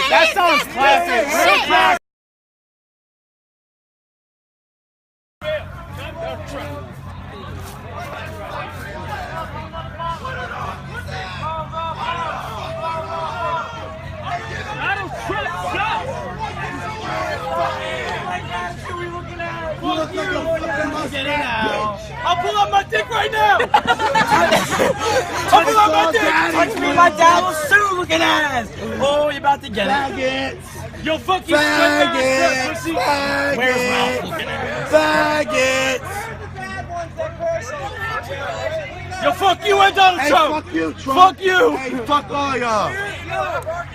That song's classic. Real classic. I'll pull out my dick right now! I'll pull out my dick! Touch me, my dad will sue looking ass! Oh, you about to get it. Yo, fuck you, faggots! Where's mouth looking ass? Faggots! Yo, fuck you and Donald Trump! Fuck you, Trump! Fuck you! Hey, fuck all y'all!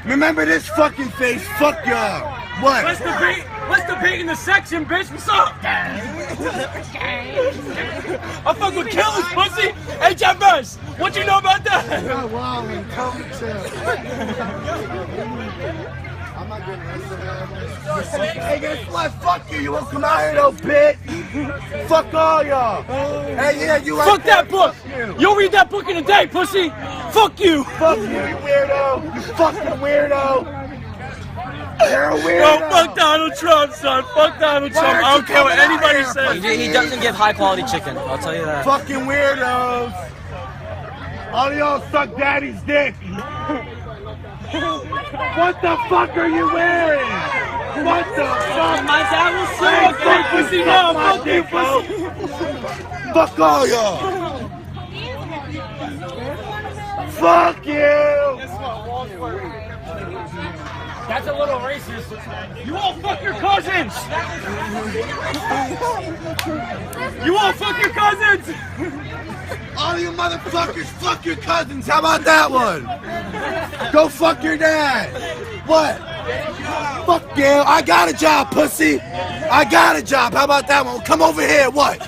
Remember this fucking face, fuck y'all! What? Let's debate in the section, bitch. What's up? I fuck with killers, pussy. Hey, Jeff Burns, what you know about that? Oh, wow, tell me chill. I'm not getting arrested. Hey, guess what? Fuck you. You won't come out here, though, bitch. Fuck all y'all. Hey, yeah, you. Fuck that book. You'll read that book in a day, pussy. Fuck you. Fuck you, you weirdo. You fucking weirdo. You're a weirdo. Yo, fuck Donald Trump, son. Fuck Donald Trump. I don't care what anybody says. He doesn't give high quality chicken, I'll tell you that. Fucking weirdos. All y'all suck daddy's dick. What the fuck are you wearing? What the fuck? My dad will sue. Fuck pussy now. Fuck you, pussy. Fuck all y'all. Fuck you. That's a little racist. You all fuck your cousins! You all fuck your cousins! All you motherfuckers fuck your cousins. How about that one? Go fuck your dad. What? Fuck you. I got a job, pussy. I got a job. How about that one? Come over here. What?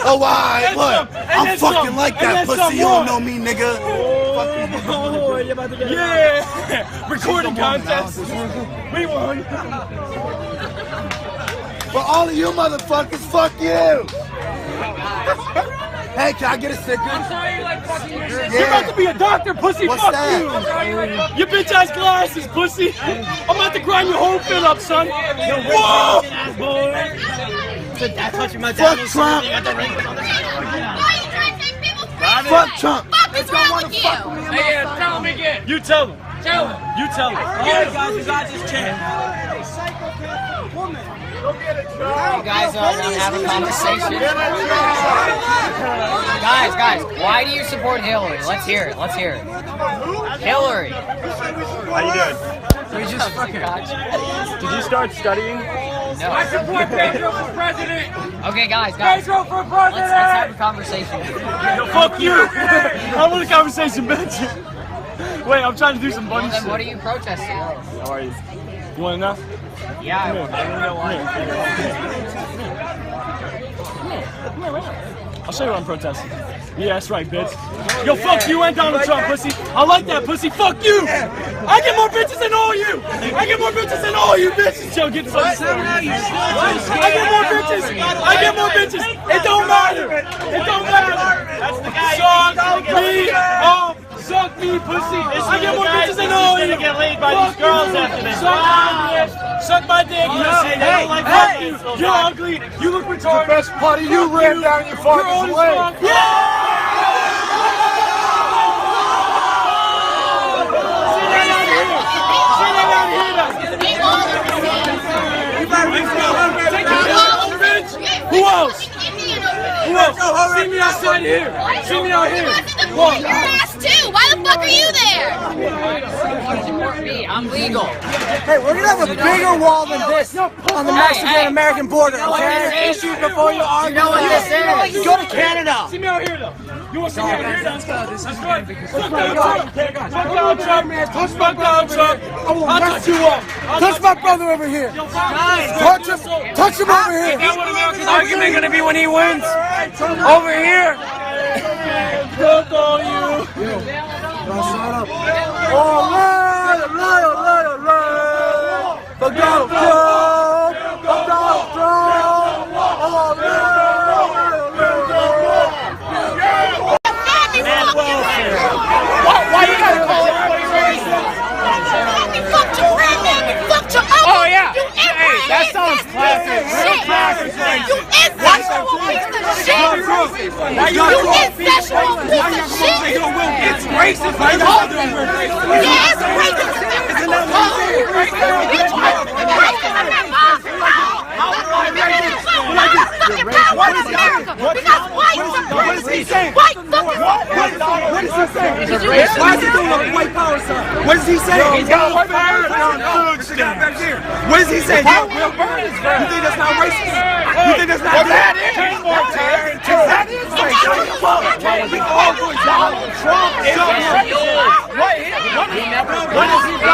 Oh, why? What? I'm fucking like that, pussy. You don't know me, nigga. Yeah! Recording contest! We won! For all of you motherfuckers, fuck you! Hey, can I get a sticker? I'm sorry you like fucking your shit. You're about to be a doctor, pussy! What's Fuck that? you! Your bitch ass glasses, pussy! I'm about to grind your whole fit up, son! Whoa! Fuck Trump! Fuck Trump! What's wrong with you? Hey, yeah, tell him again. You tell him. Tell him. You tell him. Alright guys, we got this chick. You guys want to have a conversation? Guys, why do you support Hillary? Let's hear it. Hillary. How you doing? We just fucking Did you start studying? No. I support Pedro for president. Okay, guys. Pedro for president. Let's have a conversation. Yo, fuck you. I want a conversation, bitch. Wait, I'm trying to do some funny Then shit. what are you protesting? How are you? You want to know? Yeah, I want to know why. I'll show you what I'm protesting. Yeah, that's right, bitch. Yo, fuck you and Donald Trump, pussy. I like that, pussy. Fuck you. I get more bitches than all you. I get more bitches than all you bitches. Yo, get the fuck out. I get more bitches. It don't matter. It don't matter. That's the guy. Suck me, pussy. I get more bitches than all you. Get laid by these girls after this. Suck my dick, pussy. Fuck you. You're ugly. You look retarded. The best part of you ran down your fucking leg. Who else? See me outside here. See me out here. What? Your ass too. Why the fuck are you there? Support me. I'm legal. Hey, we're gonna have a bigger wall than this on the Mexican-American border, okay? Issues before you argue. You know what this is. Go to Canada. See me out here, though. You want to see me out here? That's good. Fuck Donald Trump. Fuck Donald Trump. Fuck Donald Trump. I'll touch you up. Touch my brother over here. Touch him over here. Is that what America's argument going to be when he wins? Over here. Fuck all you. Oh, liar. Fuck Donald Trump. Fuck Donald Trump. Oh, Why you gotta call it? Fuck your redneck racist. What is he saying? What is he saying? He's a racist. Why is he doing a white power sign? What is he saying? He's got white power on food stamps. What is he saying? You think that's not racist? You think that's not That is racist. Donald Trump is racist. What does he do?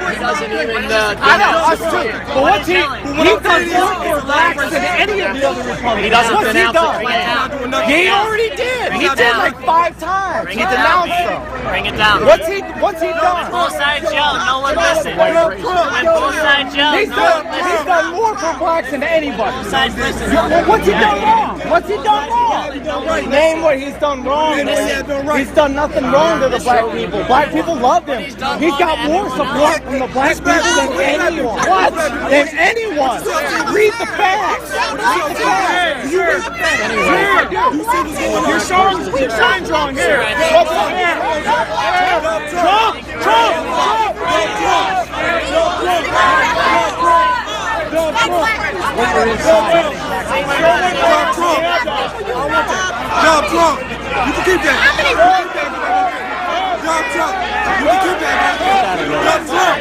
He doesn't even I know, us too. But what's he does more for blacks than any of the other Republicans. He doesn't What's he denounce done? it right now. He already did. He did like 5 times. He denounced them. Bring it down. What's he done? Both sides yell, no one listens. When both sides yell, He's no one done listens. more for blacks than anybody. Both sides listen. What's he done wrong? What's he done wrong? Name what he's done wrong. He's done nothing wrong to the black people. Black people love him. He's got more support from the black people than anyone. What? Than anyone. Read the facts. Read the facts. You read the facts. Your signs wrong here. What's up here? Trump. You can keep that. Trump. You can keep that. Trump.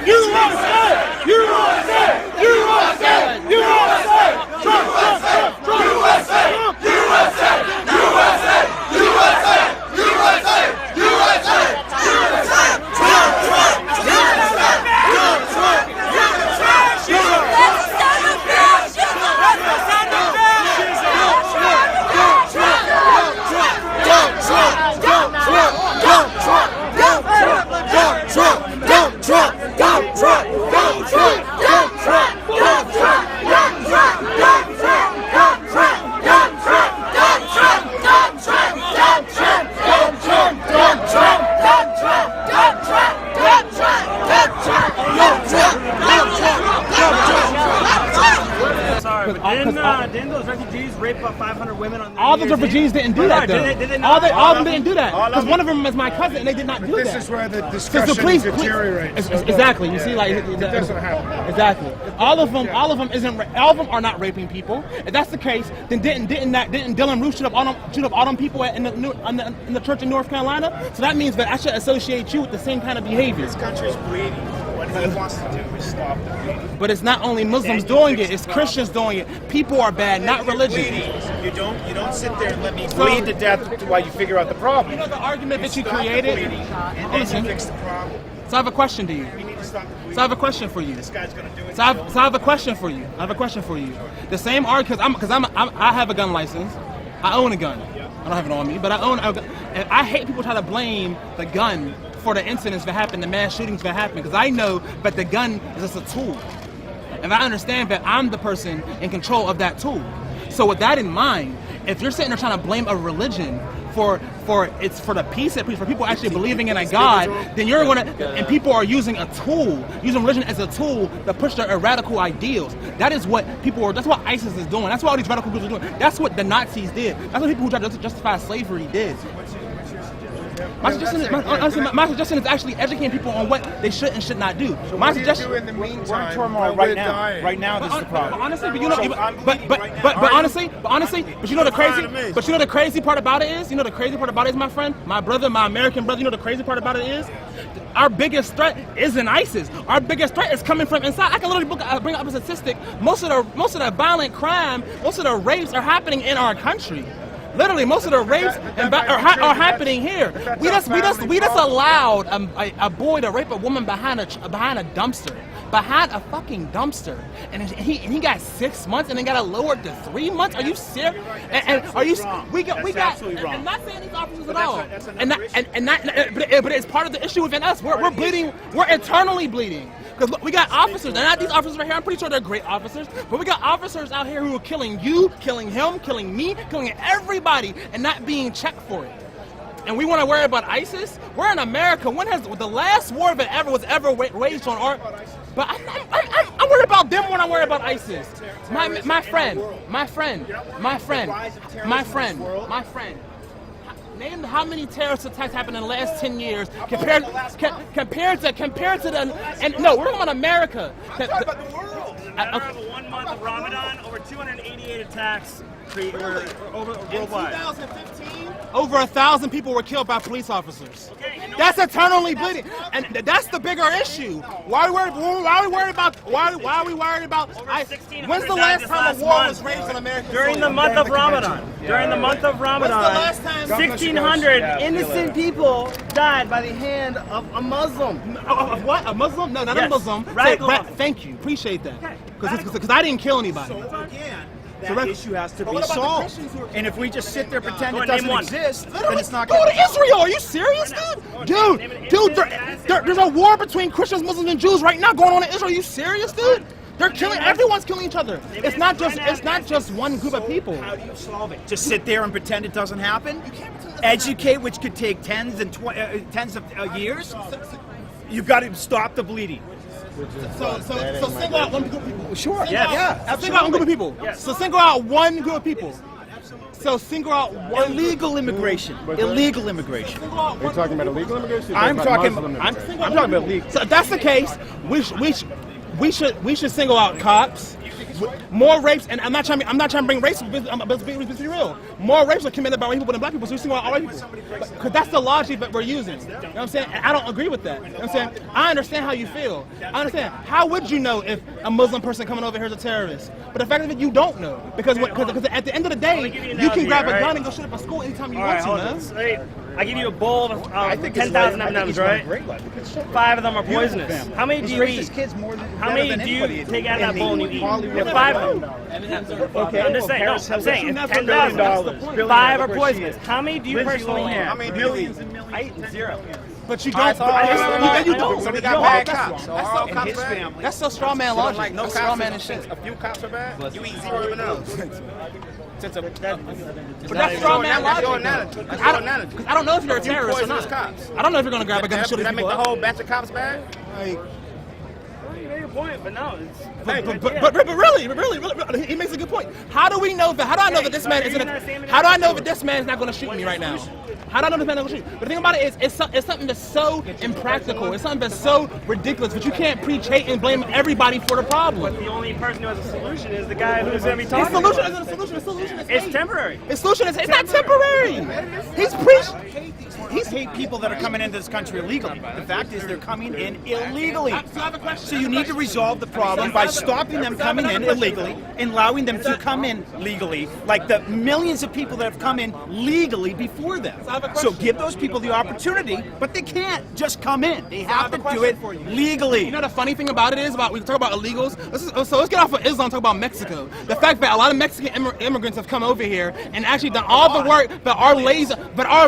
Didn't those refugees rape about 500 women on the all those refugees didn't do that, though. All of them didn't do that. Because one of them is my cousin, and they did not do that. This is where the discussion deteriorates. Exactly. You see, like it doesn't happen. Exactly. All of them are not raping people. If that's the case, then didn't Dylan Roof shoot up all them people in the church in North Carolina? So that means that I should associate you with the same kind of behavior. This country's bleeding. What he wants to do is stop the bleeding. But it's not only Muslims doing it; it's Christians doing it. People are bad, not religion. You don't sit there and let me bleed to death while you figure out the problem. You know the argument that you created. Listen, fix the problem. So I have a question to you. We need to stop the bleeding. So I have a question for you. This guy's gonna do it. So I have a question for you. I have a question for you. The same argument, because I have a gun license. I own a gun. I don't have it on me, but I own a gun. And I hate people try to blame the gun for the incidents that happen, the mass shootings that happen, because I know that the gun is just a tool. And I understand that I'm the person in control of that tool. So with that in mind, if you're sitting there trying to blame a religion for the peace that for people actually believing in a God, then you're gonna, and people are using religion as a tool to push their radical ideals. That is what that's what ISIS is doing. That's what all these radical groups are doing. That's what the Nazis did. That's what people who try to justify slavery did. My suggestion is actually educating people on what they should and should not do. So my what suggestion. do you do in the meantime? Turmoil while right we're now. dying? Right now, this is the problem. Honestly, but you know the crazy part about it is, my friend, my brother, my American brother. You know the crazy part about it is, our biggest threat isn't ISIS. Our biggest threat is coming from inside. I can literally bring up a statistic. Most of the violent crime, most of the rapes are happening in our country. Literally, most of the rapes are happening here. We just allowed a boy to rape a woman behind a dumpster, behind a fucking dumpster, and he got 6 months and then got lowered to 3 months. Are you serious? And are you? We got. I'm not saying these officers at all. But it's part of the issue within us. We're bleeding. We're internally bleeding. Because we got officers, and not these officers right here, I'm pretty sure they're great officers, but we got officers out here who are killing you, killing him, killing me, killing everybody, and not being checked for it. And we want to worry about ISIS? We're in America. When has the last war that was ever waged on our... But I'm worried about them when I worry about ISIS. My friend. Name how many terrorist attacks happened in the last 10 years compared to the. And no, we're talking about America. I'm talking about the world. In a matter of 1 month of Ramadan, over 288 attacks were over worldwide. In 2015, over 1,000 people were killed by police officers. Okay, and That's eternally bleeding, and that's the bigger issue. Why are we worried about? Why are we worried about? When's the last time a war was raged on American During the soil? month of Ramadan. During the month of Ramadan, last time- 1,600 innocent people died by the hand of a Muslim. Of what? A Muslim? No, not a Yes. Muslim. Radical Say, Muslim. thank you. Appreciate that. Because I didn't kill anybody. That issue has to be what about the solved. Christians who are- And if we just sit there and pretend Go it ahead, name doesn't one. exist, then it's not Go going to Israel. Are you serious, dude? There's a war between Christians, Muslims, and Jews right now going on in Israel. Are you serious, dude? They're killing. Everyone's killing each other. It's not just one group of people. How do you solve it? Just sit there and pretend it doesn't happen? Educate, which could take tens of years? You've got to stop the bleeding. So single out one group of people. Sure. Single out one group of people. So single out one group of people. So single out one. Illegal immigration. Illegal immigration. Are you talking about illegal immigration? I'm talking about legal. So if that's the case, we should single out cops. More rapes, and I'm not trying to bring race, but let's be real. More rapes are committed by white people than black people, so we single out all white people. Because that's the logic that we're using. You know what I'm saying? And I don't agree with that. You know what I'm saying? I understand how you feel. I understand. How would you know if a Muslim person coming over here is a terrorist? But the fact is that you don't know. Because at the end of the day, you can grab a gun and go shoot up a school anytime you want to, man. I give you a bowl of 10,000 M&Ms, right? 5 of them are poisonous. How many do you eat? How many do you take out of that bowl and you eat? You have 5 of them. Okay. I'm just saying. No, I'm saying it's 10,000. 5 are poisonous. How many do you personally eat? How many millions? I eat 0. But you don't. You don't. So we got bad cops. And his family. That's so straw man logic. That's straw man and shit. A few cops are bad. You eat 0 M&Ms. But that's straw man logic. Because I don't know if you're a terrorist or not. I don't know if you're gonna grab a gun and shoot Does that people make the up. whole batch of cops bad? You made a point, but no. But really, he makes a good point. How do we know that? How do I know that this man isn't? How do I know that this man is not going to shoot me right now? How do I know this man is not going to shoot? But the thing about it is, it's something that's so impractical. It's something that's so ridiculous. But you can't preach hate and blame everybody for the problem. The only person who has a solution is the guy who's going to be talking. The solution isn't a solution. The solution is It's hate. temporary. The solution is it's not temporary. He's preached. He's hate people that are coming into this country illegally. The fact is they're coming in illegally. So you need to resolve the problem by stopping them coming in illegally and allowing them to come in legally, like the millions of people that have come in legally before them. So give those people the opportunity, but they can't just come in. They have to do it legally. You know the funny thing about it is we talk about illegals. Let's get off of Islam and talk about Mexico. The fact that a lot of Mexican immigrants have come over here and actually done all the work that our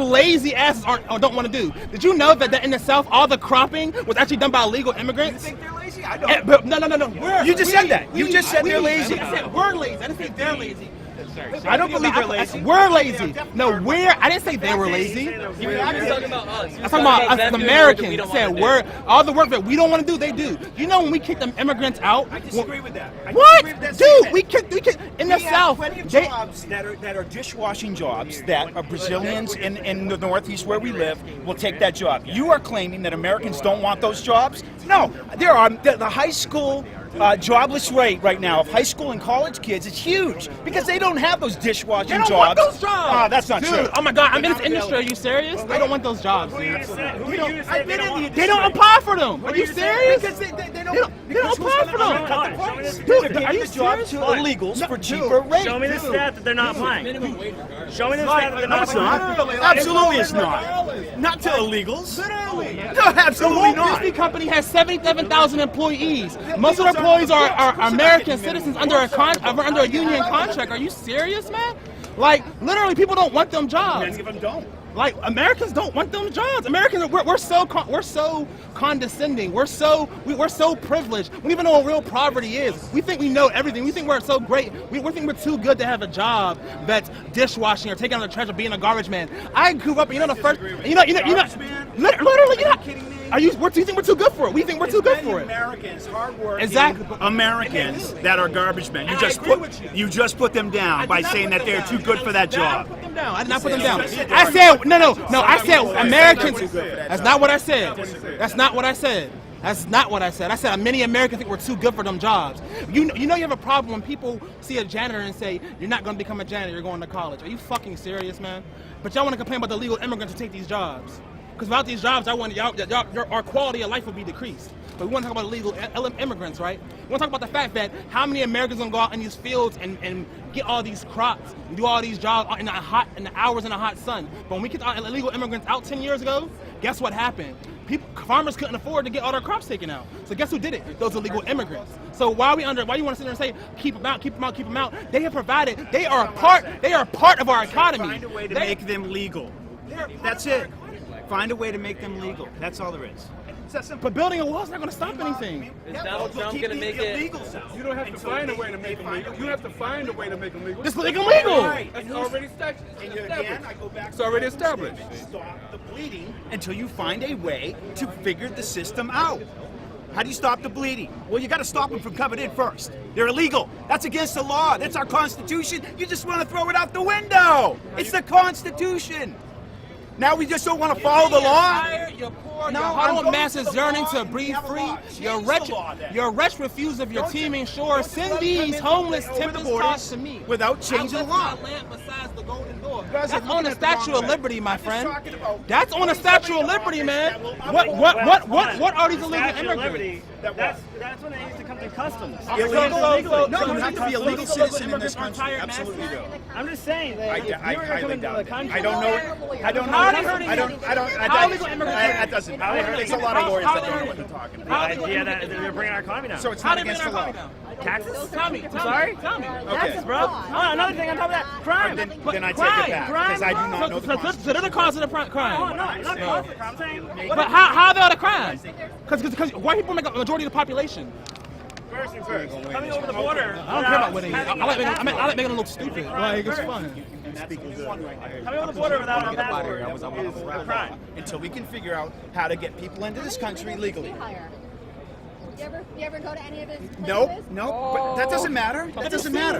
lazy asses don't want to do. Did you know that in the South all the cropping was actually done by illegal immigrants? You think they're lazy? I don't. No. You just said that. You just said they're lazy. I said we're lazy. I didn't say they're lazy. I don't believe they're lazy. We're lazy. No, I didn't say they were lazy. I'm talking about us. I'm talking about us Americans. I said all the work that we don't want to do, they do. You know when we kick them immigrants out? I disagree with that. What? Dude, we kicked in the South. Plenty of jobs that are dishwashing jobs that are Brazilians in the Northeast where we live will take that job. You are claiming that Americans don't want those jobs? No, there are the high school jobless rate right now of high school and college kids is huge because they don't have those dishwashing jobs. They don't want those jobs. Oh, that's not dude, true. Oh my God, I'm in this industry. Are you serious? They don't want those jobs, dude. They They don't apply for them. Are you serious? Because they don't apply for them. Dude, are you serious? To illegals for cheaper rates. Show me the stat that they're not applying. Show me the stat that they're not applying. Absolutely it's not. Not to illegals. No, The absolutely Walt not. Disney Company has 77,000 employees. Most of the employees are American citizens under a union contract. Are you serious, man? Like, literally, people don't want them jobs. Many of them don't. Like, Americans don't want them jobs. Americans, we're so condescending. We're so privileged. We don't even know what real poverty is. We think we know everything. We think we're so great. We think we're too good to have a job that's dishwashing or taking out the trash or being a garbage man. I grew up, literally, do you think we're too good for it? We think we're too good for it. Americans, hardworking Exactly. Americans that are garbage men. You just put them down by saying that they're too good for that job. down. I did not put them down. I said no. I said Americans. That's not what I said. That's not what I said. That's not what I said. I said many Americans think we're too good for them jobs. You know you have a problem when people see a janitor and say you're not going to become a janitor. You're going to college. Are you fucking serious, man? But y'all want to complain about the illegal immigrants to take these jobs. Because without these jobs, our quality of life would be decreased. But we want to talk about illegal immigrants, right? We want to talk about the fact that how many Americans gonna go out in these fields and get all these crops and do all these jobs in the hours in the hot sun. But when we get our illegal immigrants out 10 years ago, guess what happened? Farmers couldn't afford to get all their crops taken out. So guess who did it? Those illegal immigrants. So why you want to sit there and say keep them out, keep them out, keep them out? They have provided. They are a part of our economy. Find a way to make them legal. That's it. Find a way to make them legal. That's all there is. But building a wall is not going to stop anything. Is Donald Trump going to make it? You don't have to find a way to make them legal. You have to find a way to make them legal. Just make them legal. It's already established. And again, I go back. It's already established. Stop the bleeding until you find a way to figure the system out. How do you stop the bleeding? Well, you got to stop them from coming in first. They're illegal. That's against the law. That's our Constitution. You just want to throw it out the window. It's the Constitution. Now we just don't want to follow the law? You're poor, your huddled masses yearning to breathe free. Your wretched refuse of your teeming shore. Send these homeless tempest tossed to me. Without changing the law. That's on the Statue of Liberty, my friend. That's on the Statue of Liberty, man. What are these illegal immigrants? That's when they used to come to customs. No, you have to be a legal citizen in this country. Absolutely do. I'm just saying that if you were highly coming to doubt the it. country, I don't know. That doesn't. There's a lot of lawyers that don't know what they're talking about. the idea that they're bringing our economy down. So it's not against the law. Taxes? Tell me. Sorry? Taxes, bro. Oh, another thing on top of that, crime. Then I take it back because I do not know the So Constitution. they're the cause of the crime. Oh, no, not cause of the crime. I'm saying, But how are they the crime? Because white people make a majority of the population. first and first, coming over the border. I don't care about winning. I like making them look stupid. Like, it's fun. Coming over the border without a passport is a crime. Until we can figure out how to get people into this country legally. You ever go to any of his places? Nope, but that doesn't matter. That doesn't matter.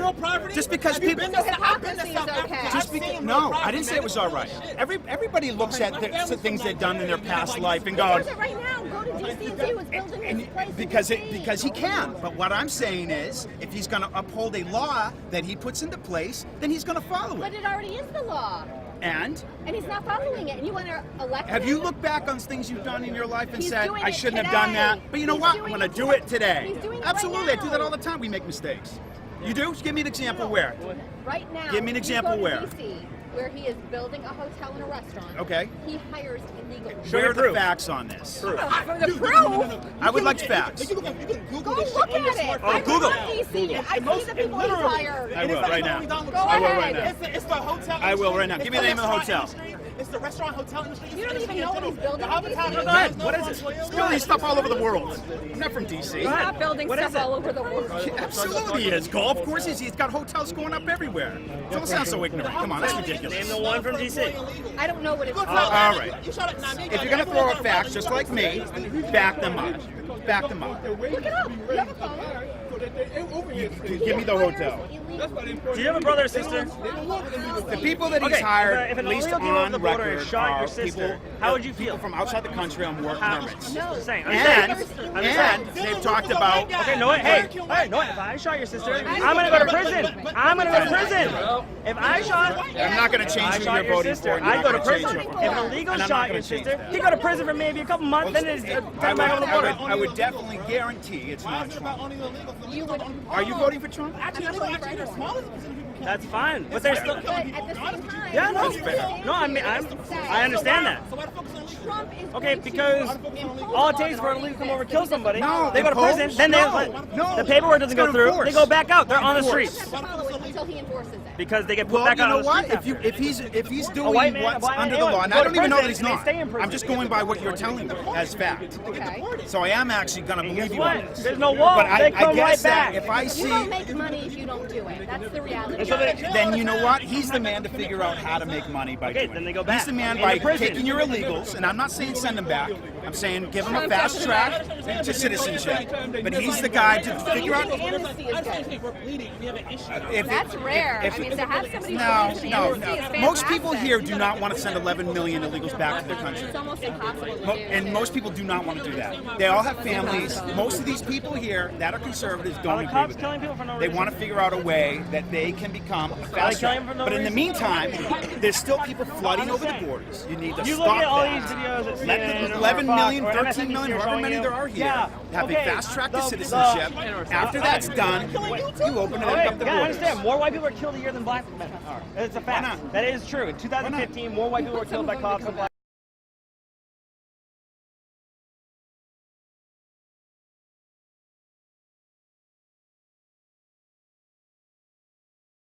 Just because people. Hypocrisy is okay. Just because, no, I didn't say it was all right. Everybody looks at the things they've done in their past life and goes. Right now, go to DC and see who's building this place. Because he can. But what I'm saying is, if he's going to uphold a law that he puts into place, then he's going to follow But it. it already is the law. And he's not following it. And you want to elect have him? you looked back on things you've done in your life and He's said, doing I it shouldn't have done that? today. But you know He's what? doing I'm going it to do it today. He's doing it Absolutely. right I do that now. all the time. We make mistakes. You do? Just give me an example where. Right now, Give me an example you go to where. DC, where he is building a hotel and a restaurant. Okay. He hires illegal. Where are the facts on this? For the proof. I would like facts. Go look at it. Oh, I'm Google. from DC. I see the people he's hired. I will right now. Go I will ahead. right now. It's the hotel. I will right now. Give me the name of the hotel. It's the restaurant hotel industry. You don't even know what he's building in DC. Go ahead. What is it? He's building stuff all over the world. I'm not from DC. He's not building stuff all over the world. Absolutely he is. Golf courses. He's got hotels going up everywhere. Don't sound so ignorant. Come on, that's ridiculous. Name the one from DC. I don't know what it's All called. right. If you're going to throw out facts just like me, back them up. Back them up. Look it up. You have a phone. Give me the hotel. Do you have a brother or sister? The people that he's Okay, hired, if at an least illegal came over on the border and record, shot your are sister, people, how would you feel? people from outside the country on work permits. No. I'm saying. And they've talked about. Okay, no, hey, no, if I shot your sister, I'm gonna go to prison. I'm gonna go to prison. If I shot, I'm not going to I change who shot you're your voting sister, for. I'd go to prison. Change If your vote. an illegal And I'm not shot gonna your change sister, that. he'd go to prison for maybe a couple months, then it's I time back over the border. would definitely guarantee it's not Trump. You would. Are you voting for Trump? That's fine, but there's still. But at the same time, Yeah, no, saying no, I understand that. Trump is Okay, going to because all it takes for an illegal to come over and kill somebody, No, they go to prison, impose? then No. the paperwork doesn't go It's through, gonna they enforce. go back out, they're on the Enforce. streets follow it until he enforces it. because they get put Well, back you out know on the what? streets. If he's doing white man- what's white man, under the anyone law, and go I to don't even know that he's prison and not. they stay in prison. I'm just going by what you're telling me as fact. Okay. So I am actually going to And believe guess you on what? this. There's no wall, But they I come guess right that back. if I You see, don't make money if you don't do it. That's the reality. So then you know what? He's the man to figure out how to make money by Okay, doing then it. they go He's back. the man Into by prison. taking your illegals, and I'm not saying send them back. I'm saying give them a fast track to citizenship. But he's the guy to figure out. Amnesty is good. We're bleeding. We have an issue. That's rare. I mean, to have somebody No. amnesty is fantastic. Most people here do not want to send 11 million illegals back to their country. It's almost impossible to do. And most people do not want to do that. They all have families. Most of these people here that are conservatives Are don't the agree cops with killing that. people for no They reason? want to figure out a way that they can become a fast killing track. for no But in the reason? meantime, there's still people flooding over the borders. You need to You stop look at all that. these videos at Let CNN the or 11 Fox million, or 13 MSNBC million, are however showing many you. there are here, Yeah. have Okay. a fast track to The- citizenship. After that's done, you open it Okay, up the yeah, I borders. understand. More white people are killed a year than black men are. It's a fact. not? That is true. In 2015, more white people were killed by cops than black